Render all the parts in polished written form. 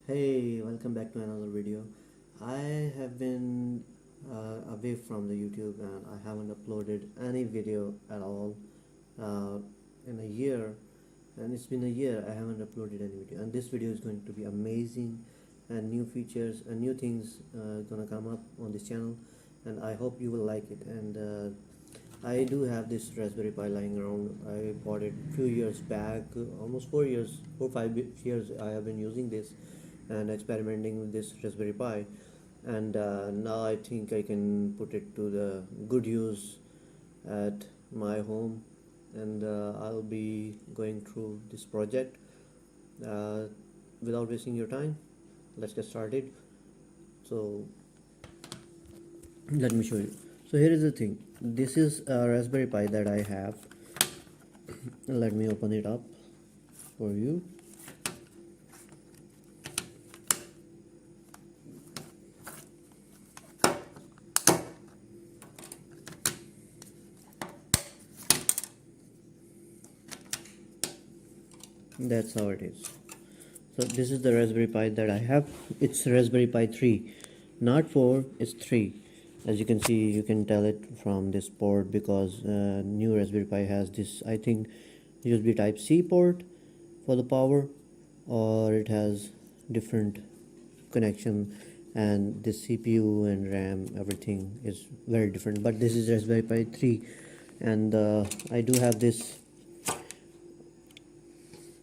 Hey, welcome back to another video. I have been away from the YouTube and I haven't uploaded any video at all uh, in a year, and it's been a year I haven't uploaded any video, and this video is going to be amazing and new features and new things gonna come up on this channel, and I hope you will like it. And I do have this Raspberry Pi lying around. I bought it a few years back, almost 4 years, 4 5 years I have been using this and experimenting with this Raspberry Pi, and now I think I can put it to the good use at my home, and I'll be going through this project. uh, Without wasting your time, let's get started. So let me show you. So here is the thing. This is a Raspberry Pi that I have. Let me open it up for you. That's how it is. So this is the Raspberry Pi that I have. It's Raspberry Pi 3, not 4, it's 3. As you can see, you can tell it from this port, because new Raspberry Pi has this, I think, USB type C port for the power, or it has different connection, and the CPU and RAM, everything is very different. But this is Raspberry Pi 3, and I do have this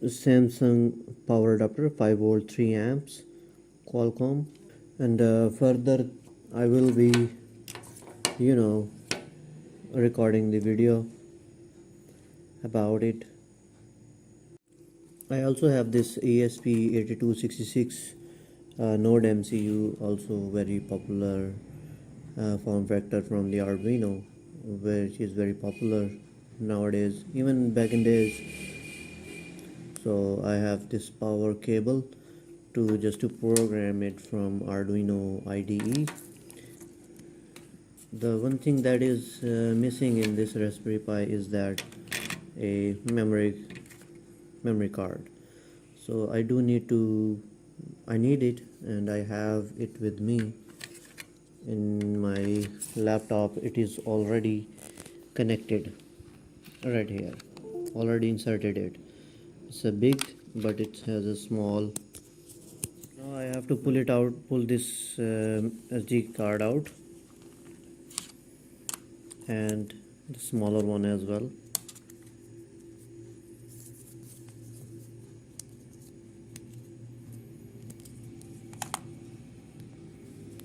Samsung power adapter, 5 volt 3 amps, Qualcomm. And further I will be recording the video about it. I also have this ESP8266 node MCU, also very popular form factor from the Arduino, which is very popular nowadays, even back in days. So I have this power cable to program it from Arduino IDE. The one thing that is missing in this Raspberry Pi is that a memory card. So I need it, and I have it with me in my laptop. It is already connected right here, already inserted it. It's a big, but it has a small. Now I have to pull this SD card out, and the smaller one as well.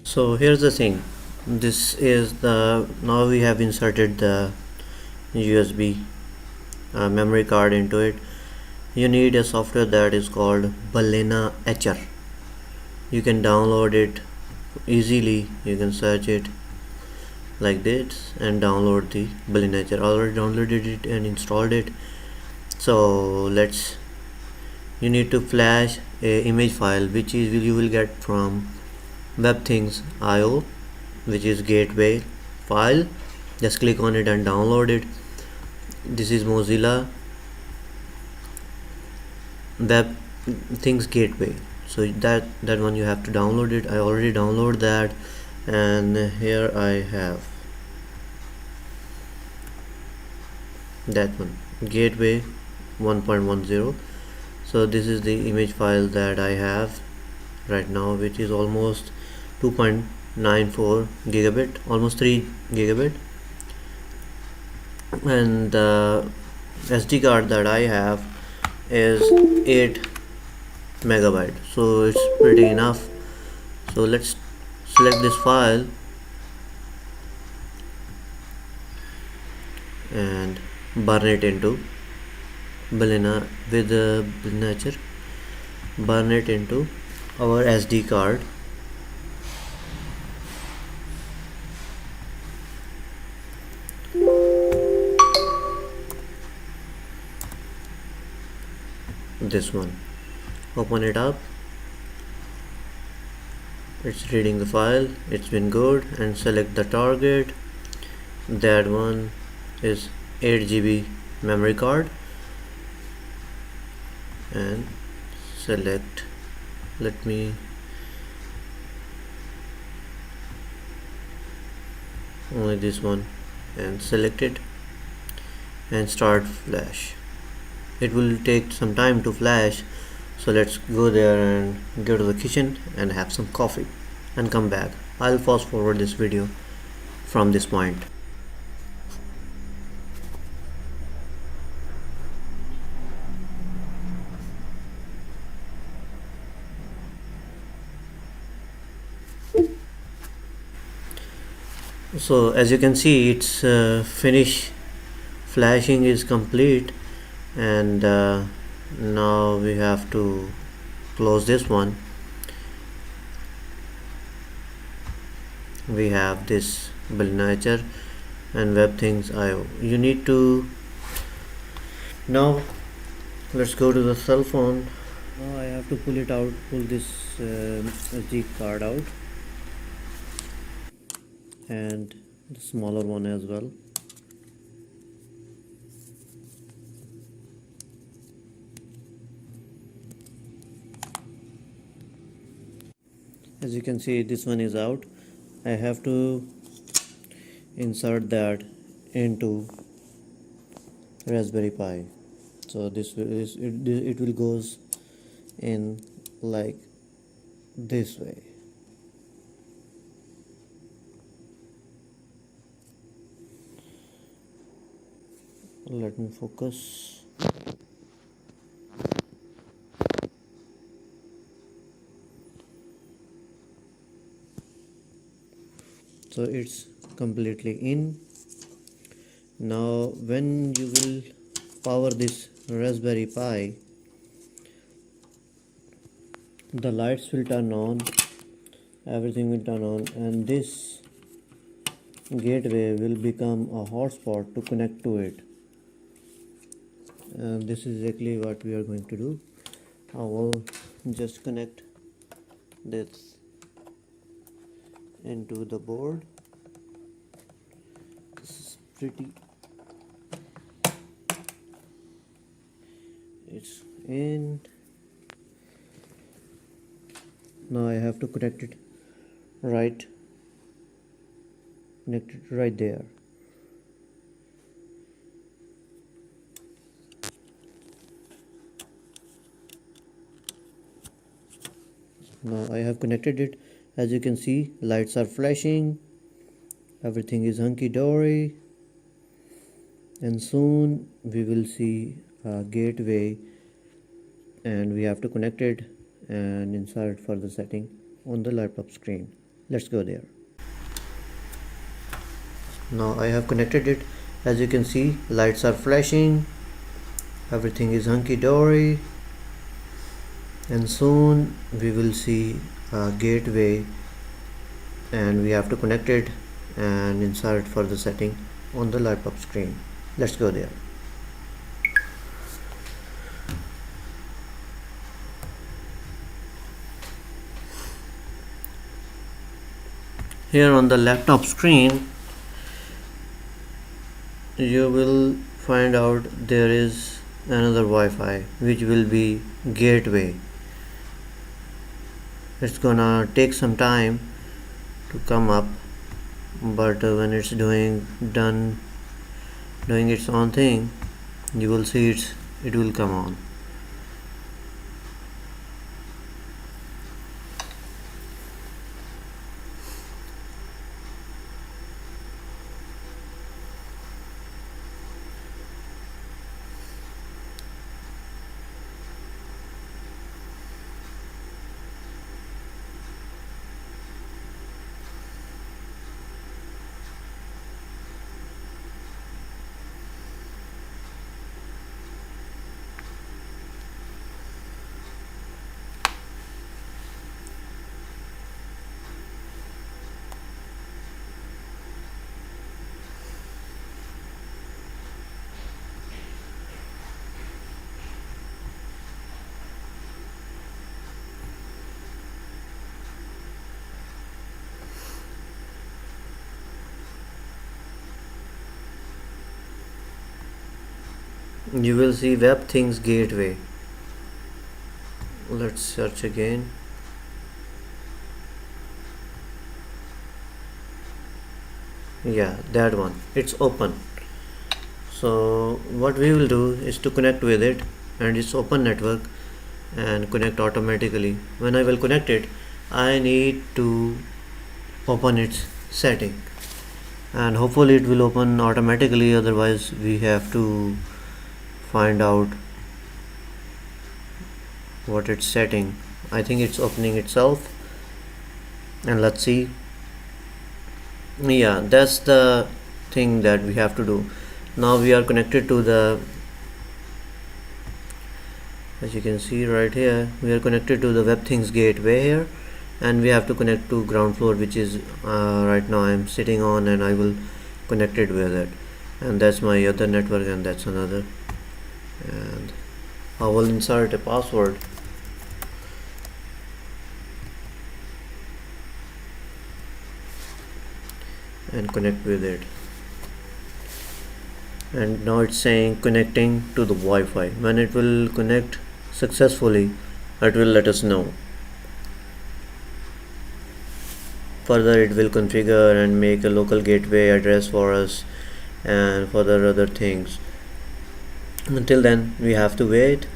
So here's the thing. This is now we have inserted the USB memory card into it. You need a software that is called Balena Etcher. You can download it easily. You can search it like this and download the Balena Etcher. I already downloaded it and installed it. So you need to flash a image file, which is you will get from WebThings IO, which is gateway file. Just click on it and download it. This is Mozilla WebThings gateway, so that one you have to download it. I already downloaded that, and here I have that one, gateway 1.10. so this is the image file that I have right now, which is almost 2.94 gigabit, almost 3 gigabit, and the SD card that I have is 8 megabyte, so it's pretty enough. So let's select this file and burn it into Balena with the Balena. Burn it into our SD card. This one, open it up. It's reading the file. It's been good, and select the target. That one is 8 GB memory card, and select let me only this one and select it and start flash. It will take some time to flash, so let's go there and go to the kitchen and have some coffee and come back. I'll fast forward this video from this point. So as you can see, it's finish flashing is complete, and now we have to close this one. We have this Build Nature and WebThings IO. You need to now let's go to the cell phone. Now I have to pull it out, pull this SD card out, and the smaller one as well. As you can see, this one is out. I have to insert that into Raspberry Pi. So this it will goes in like this way. Let me focus. So it's completely in. Now when you will power this Raspberry Pi, the lights will turn on, everything will turn on, and this gateway will become a hotspot to connect to it. And this is exactly what we are going to do. I will just connect this into the board. This is pretty, it's in. Now I have to connect it right there. Now I have connected it. As you can see, lights are flashing, everything is hunky-dory, and soon we will see a gateway, and we have to connect it and insert further setting on the laptop screen. Let's go there. Now I have connected it. As you can see, lights are flashing, everything is hunky-dory, and soon we will see a gateway, and we have to connect it and insert further setting on the laptop screen. Let's go there. Here on the laptop screen, you will find out there is another Wi-Fi which will be gateway. It's gonna take some time to come up, but when it's doing its own thing, you will see it will come on. You will see WebThings gateway. Let's search again. Yeah, that one. It's open. So what we will do is to connect with it, and it's open network and connect automatically. When I will connect it, I need to open its setting, and hopefully it will open automatically, otherwise we have to find out what it's setting. I think it's opening itself, and let's see. Yeah, that's the thing that we have to do. Now we are connected to the, as you can see right here, we are connected to the WebThings gateway here, and we have to connect to ground floor, which is right now I'm sitting on, and I will connect it with it. And that's my other network, and that's another. And I will insert a password. And connect with it, and now it's saying connecting to the Wi-Fi. When it will connect successfully, it will let us know. Further, it will configure and make a local gateway address for us, and further other things. Until then, we have to wait,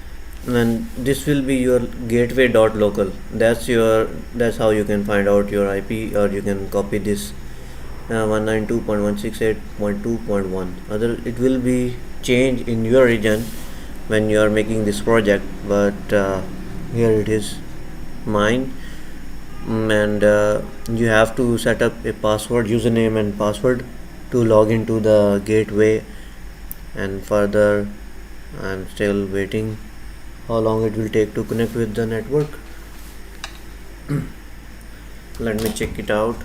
and this will be your gateway.local. That's how you can find out your IP, or you can copy this 192.168.2.1. Other, it will be changed in your region when you are making this project, but here it is mine. And you have to set up a password, username and password, to log into the gateway. And further, I'm still waiting how long it will take to connect with the network. Let me check it out.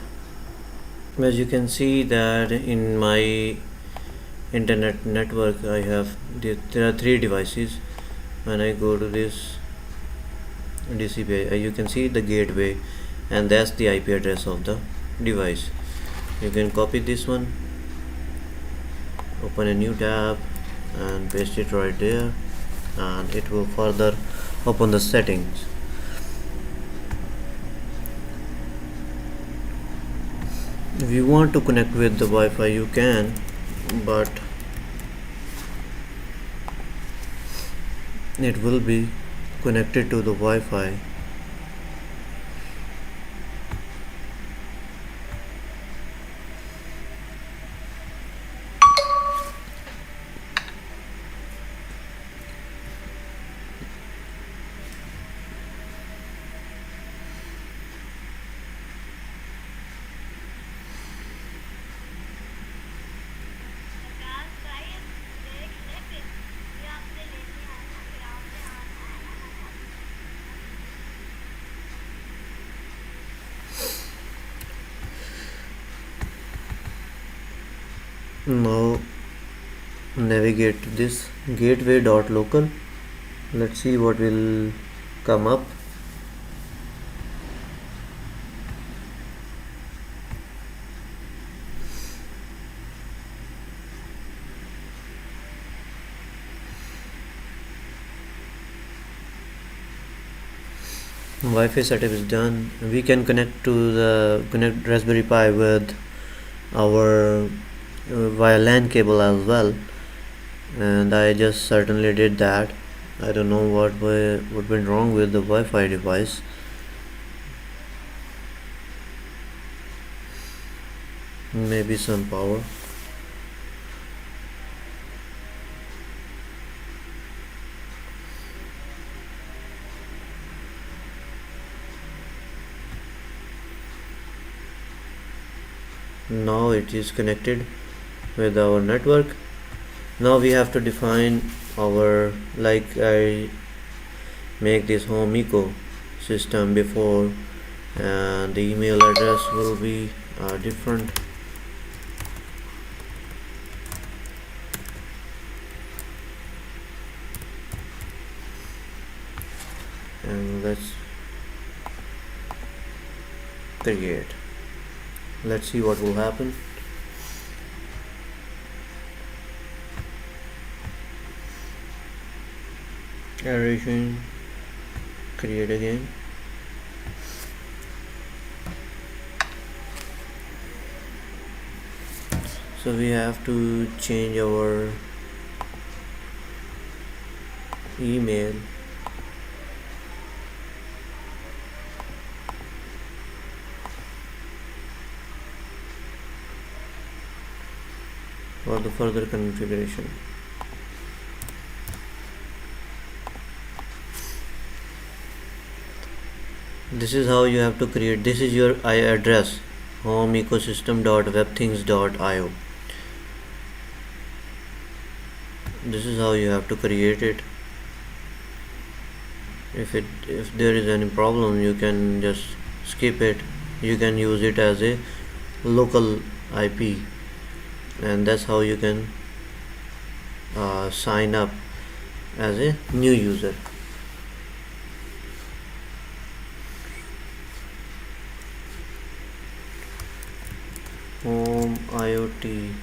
As you can see that in my internet network, I have there are three devices. When I go to this DCP, you can see the gateway, and that's the IP address of the device. You can copy this one, open a new tab, and paste it right there, and it will further open the settings. If you want to connect with the Wi-Fi, you can, but it will be connected to the Wi-Fi. Now navigate to this gateway.local. Let's see what will come up. Wi-Fi setup is done. We can connect Raspberry Pi with our via LAN cable as well, and I just certainly did that. I don't know what went wrong with the Wi-Fi device. Maybe some power. Now it is connected with our network. Now we have to define our, like I make this home eco system before, and the email address will be different. And let's see what will happen. Aeration, create again. So we have to change our email. For the further configuration. This is how you have to create. This is your address, home ecosystem.webthings.io. This is how you have to create it. If there is any problem, you can just skip it. You can use it as a local IP, and that's how you can sign up as a new user. Home IoT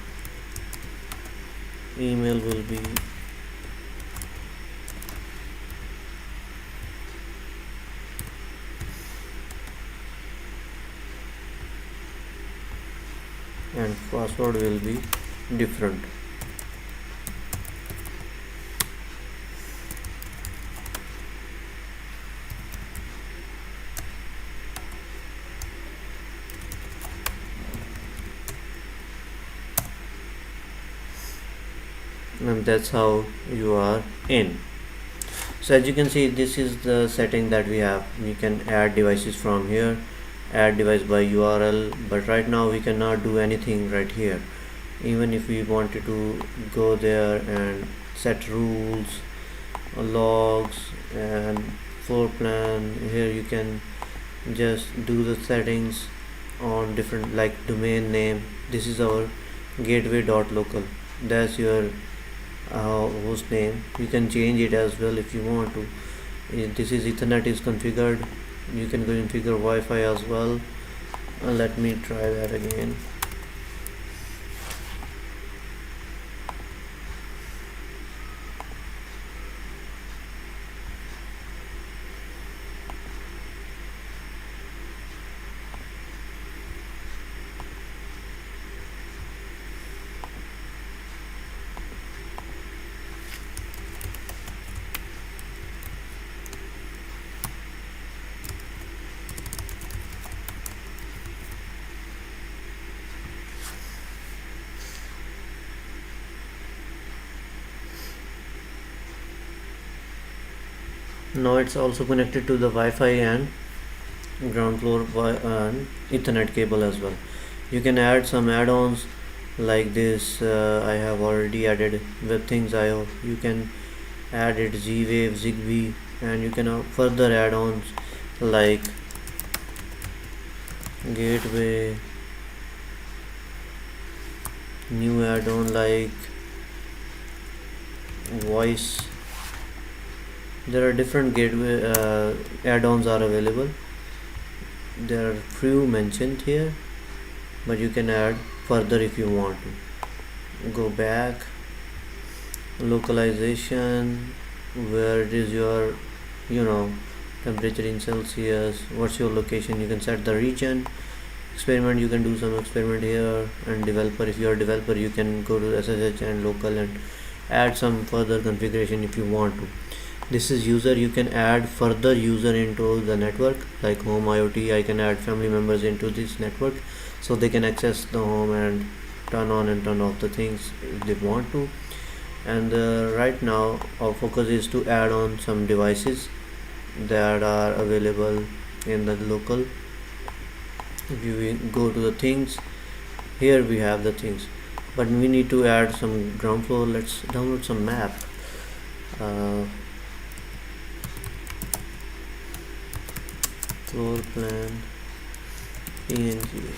email will be and password will be different. And that's how you are in. So as you can see, this is the setting that we have. We can add devices from here, add device by URL, but right now we cannot do anything right here. Even if we wanted to go there and set rules, logs and floor plan, here you can just do the settings on different, like domain name. This is our gateway.local. That's your host name. You can change it as well if you want to. This is Ethernet is configured. You can configure Wi-Fi as well. Let me try that again. Now it's also connected to the Wi-Fi and ground floor and Ethernet cable as well. You can add some add-ons like this. I have already added WebThings IO. You can add it Z-Wave, Zigbee, and you can further add-ons like gateway, new add-on like voice. There are different gateway add-ons are available. There are few mentioned here, but you can add further if you want to. Go back, localization, where it is your temperature in Celsius, what's your location. You can set the region. Experiment, you can do some experiment here. And developer, if you are a developer, you can go to SSH and local and add some further configuration if you want to. This is user. You can add further user into the network, like home IoT. I can add family members into this network so they can access the home and turn on and turn off the things if they want to. And right now our focus is to add on some devices that are available in the local. If you go to the things, here we have the things, but we need to add some ground floor. Let's download some map. Floor plan PNG.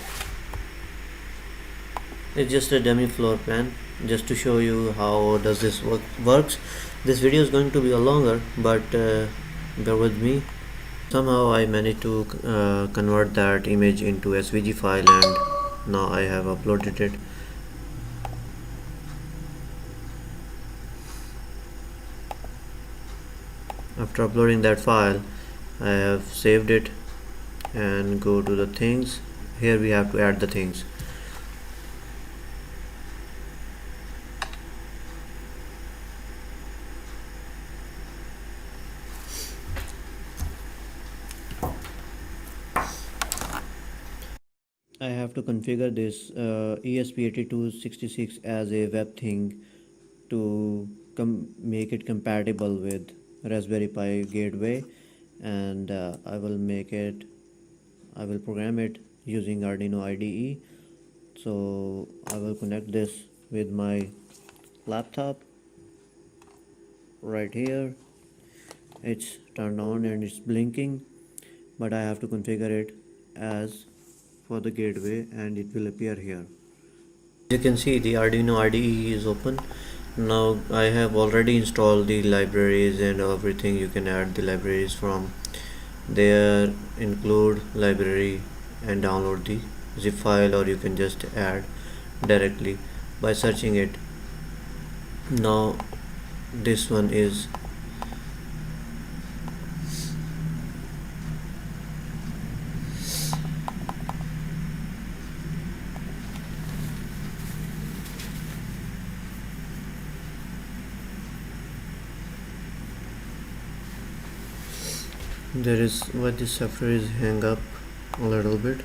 It's just a dummy floor plan, just to show you how does this works. This video is going to be a longer, but bear with me. Somehow I managed to convert that image into SVG file, and now I have uploaded it. After uploading that file, I have saved it and go to the things. Here we have to add the things. I have to configure this ESP8266 as a web thing to make it compatible with Raspberry Pi gateway, and I will program it using Arduino IDE. So I will connect this with my laptop right here. It's turned on and it's blinking, but I have to configure it as for the gateway and it will appear here. You can see the Arduino IDE is open. Now I have already installed the libraries and everything. You can add the libraries from there, include library and download the zip file, or you can just add directly by searching it. Now this one is there is what this software is hang up a little bit.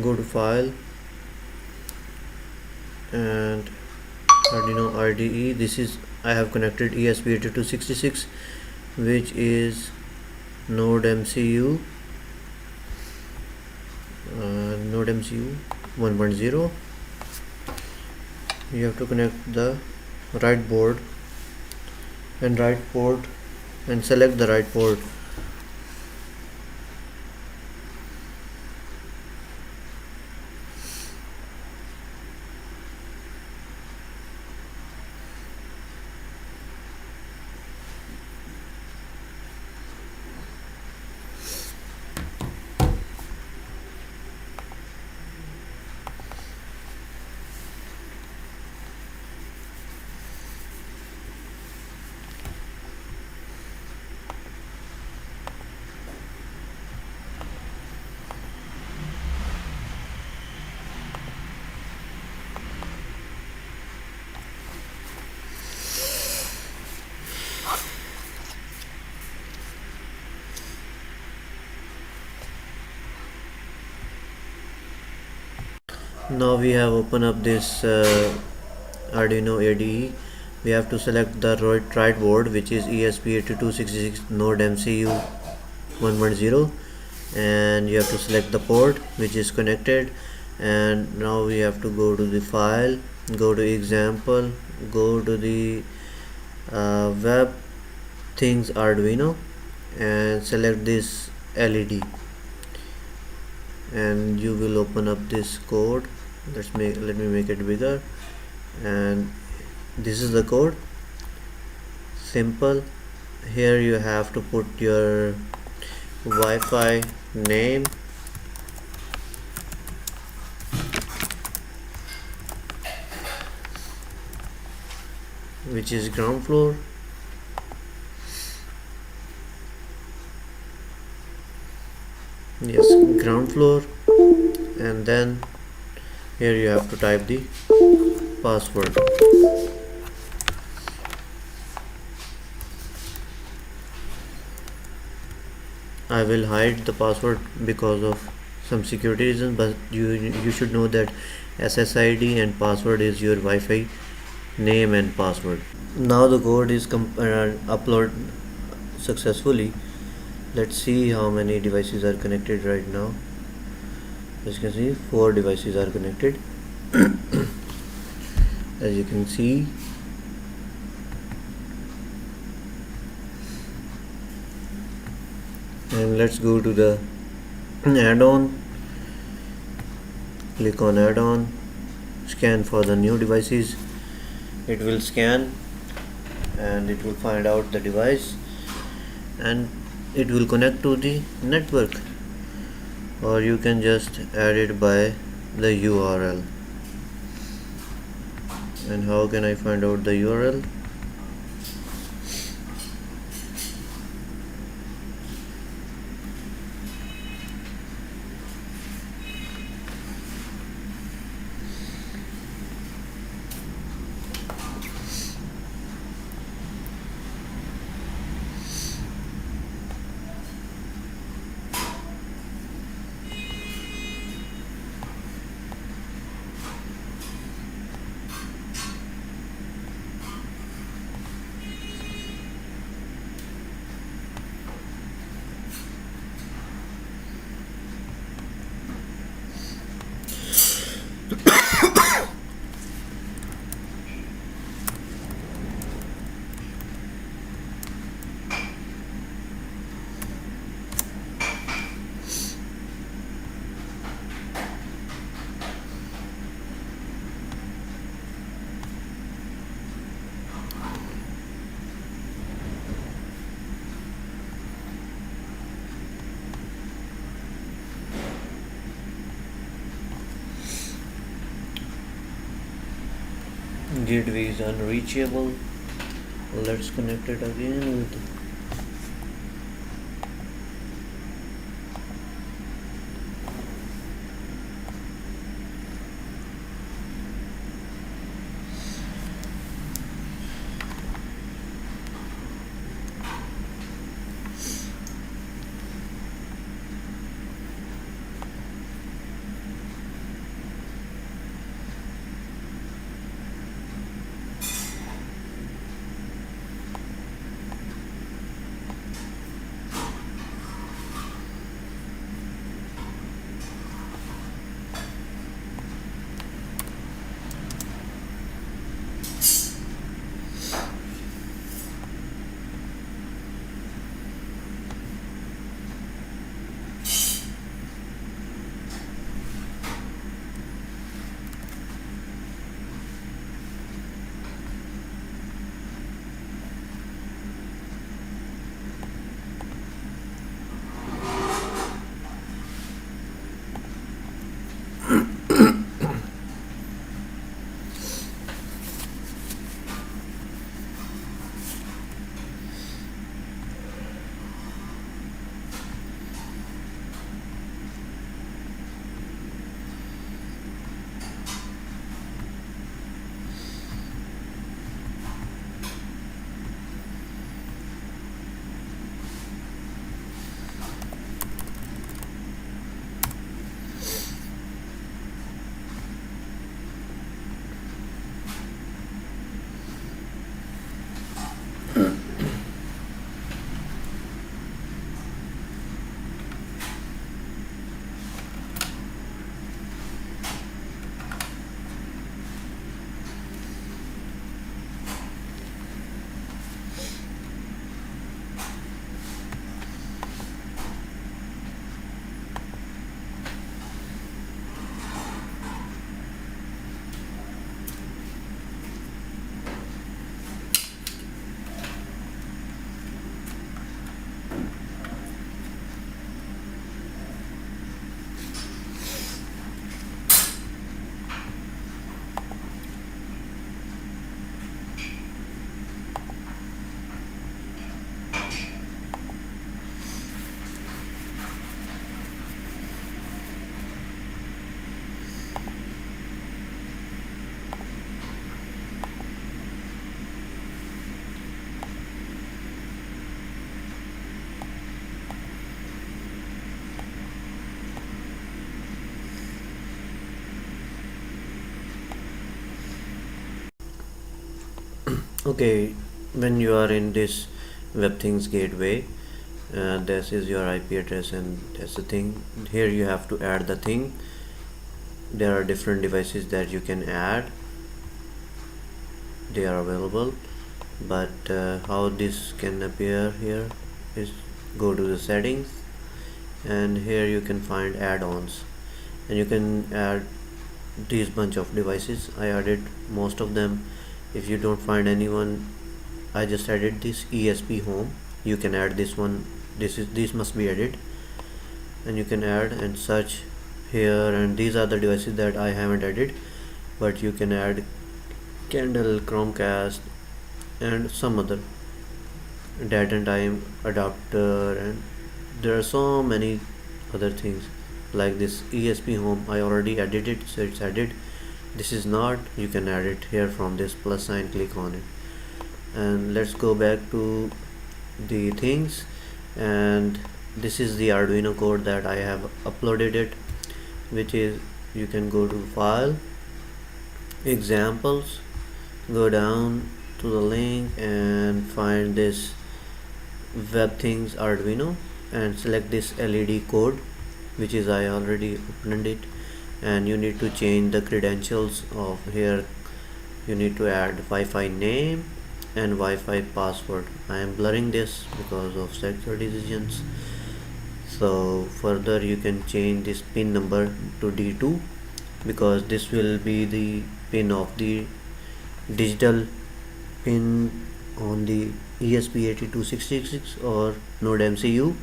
Go to file and Arduino IDE. This is I have connected ESP8266, which is Node MCU 1.0. You have to connect the right board and right port and select the right port. Now we have opened up this Arduino IDE. We have to select the right board, which is ESP8266 Node MCU 1.0, and you have to select the port which is connected. And now we have to go to the file, go to example, go to the WebThings Arduino and select this LED, and you will open up this code. Let me make it bigger, and this is the code. Simple. Here you have to put your Wi-Fi name, which is ground floor. Yes, ground floor. And then here you have to type the password. I will hide the password because of some security reasons, but you should know that SSID and password is your Wi-Fi name and password. Now the code is uploaded successfully. Let's see how many devices are connected right now. As you can see, 4 devices are connected. As you can see, and let's go to the add-on. Click on add-on, scan for the new devices. It will scan and it will find out the device, and it will connect to the network, or you can just add it by the URL. And how can I find out the URL? gateway is unreachable. Let's connect it again with. Okay, when you are in this WebThings gateway, this is your IP address, and that's the thing. Here you have to add the thing. There are different devices that you can add. They are available, but how this can appear here is go to the settings, and here you can find add-ons, and you can add these bunch of devices. I added most of them. If you don't find anyone, I just added this ESP Home. You can add this one. This must be added, and you can add and search here, and these are the devices that I haven't added, but you can add Kindle, Chromecast, and some other date and time adapter, and there are so many other things like this ESP Home. I already added it, so it's added. This is not. You can add it here from this plus sign. Click on it, and let's go back to the things. And this is the Arduino code that I have uploaded it, which is, you can go to file, examples, go down to the link and find this WebThings Arduino, and select this LED code, which is, I already opened it, and you need to change the credentials of here. You need to add Wi-Fi name and Wi-Fi password. I am blurring this because of security reasons. So further, you can change this pin number to D2, because this will be the pin of the digital pin on the ESP8266 or Node MCU,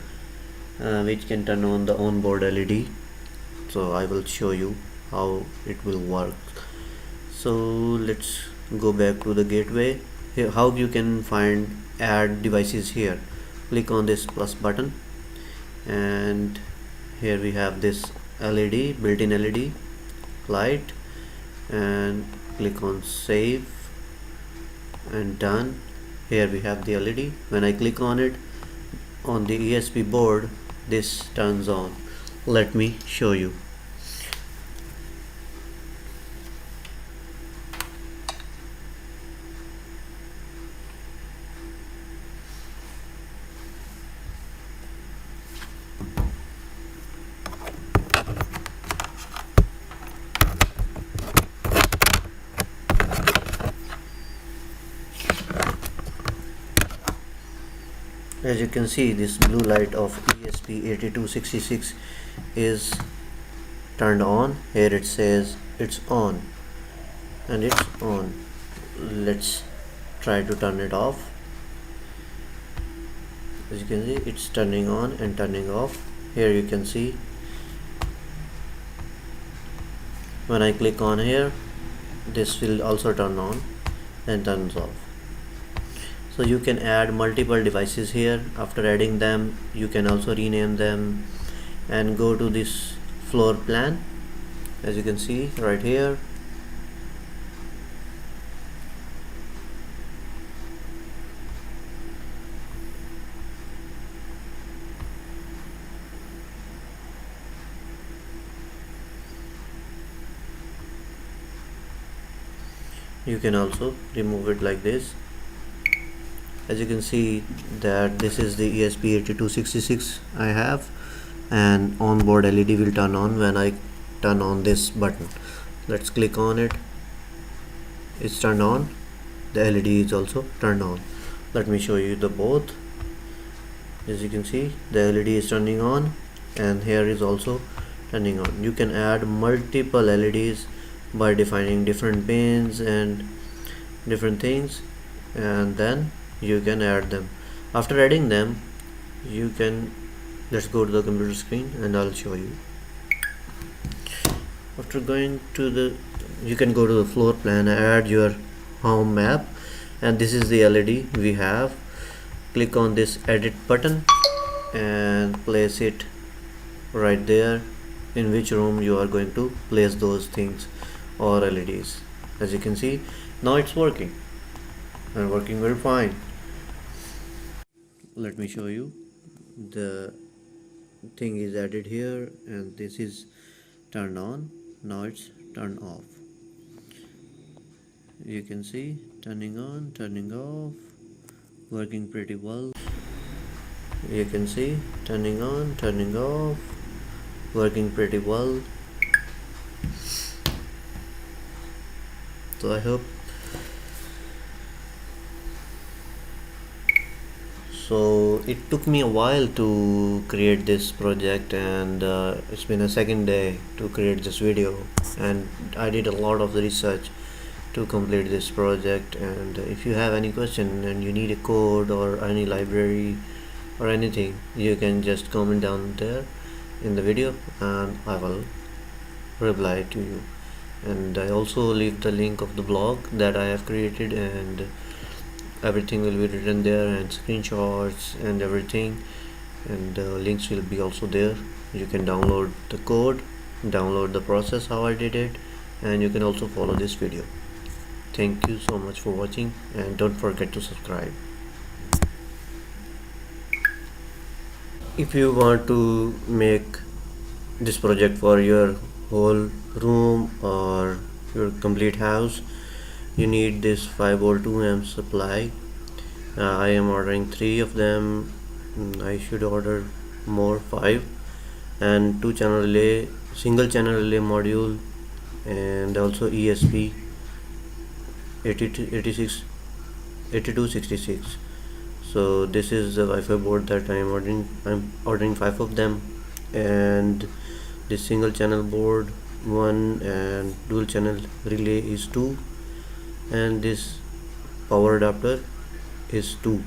which can turn on the onboard LED. So I will show you how it will work. So let's go back to the gateway. Here, how you can find add devices here. Click on this plus button, and here we have this LED, built-in LED light, and click on save and done. Here we have the LED. When I click on it on the ESP board, this turns on. Let me show you. As you can see, this blue light of ESP8266 is turned on. Here it says it's on, and it's on. Let's try to turn it off. As you can see, it's turning on and turning off. Here you can see when I click on here, this will also turn on and turns off. So you can add multiple devices here. After adding them, you can also rename them and go to this floor plan. As you can see right here, you can also remove it like this. As you can see that this is the ESP8266 I have, and onboard LED will turn on when I turn on this button. Let's click on it. It's turned on. The LED is also turned on. Let me show you the both. As you can see, the LED is turning on and here is also turning on. You can add multiple LEDs by defining different pins and different things, and then you can add them. After adding them, you can, let's go to the computer screen and I'll show you. After going to the, you can go to the floor plan, add your home map, and this is the LED we have. Click on this edit button and place it right there in which room you are going to place those things or LEDs. As you can see, now it's working and working very fine. Let me show you. The thing is added here and this is turned on. Now it's turned off. You can see turning on, turning off, working pretty well. You can see turning on, turning off, working pretty well. So I hope so. It took me a while to create this project, and it's been a second day to create this video, and I did a lot of research to complete this project. And if you have any question and you need a code or any library or anything, you can just comment down there in the video and I will reply to you. And I also leave the link of the blog that I have created, and everything will be written there, and screenshots and everything, and links will be also there. You can download the code, download the process how I did it, and you can also follow this video. Thank you so much for watching, and don't forget to subscribe. If you want to make this project for your whole room or your complete house, you need this 5V 2A supply. I am ordering 3 of them. I should order more, 5, and 2 channel relay, single channel relay module, and also ESP 8266. So this is the Wi-Fi board that I am ordering. I'm ordering 5 of them, and this single channel board 1, and dual channel relay is 2, and this power adapter is 2.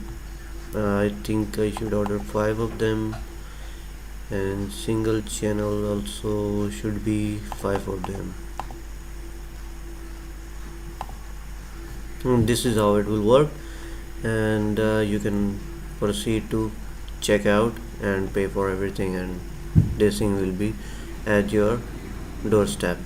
I think I should order 5 of them, and single channel also should be 5 of them. This is how it will work, and you can proceed to check out and pay for everything, and this thing will be at your doorstep.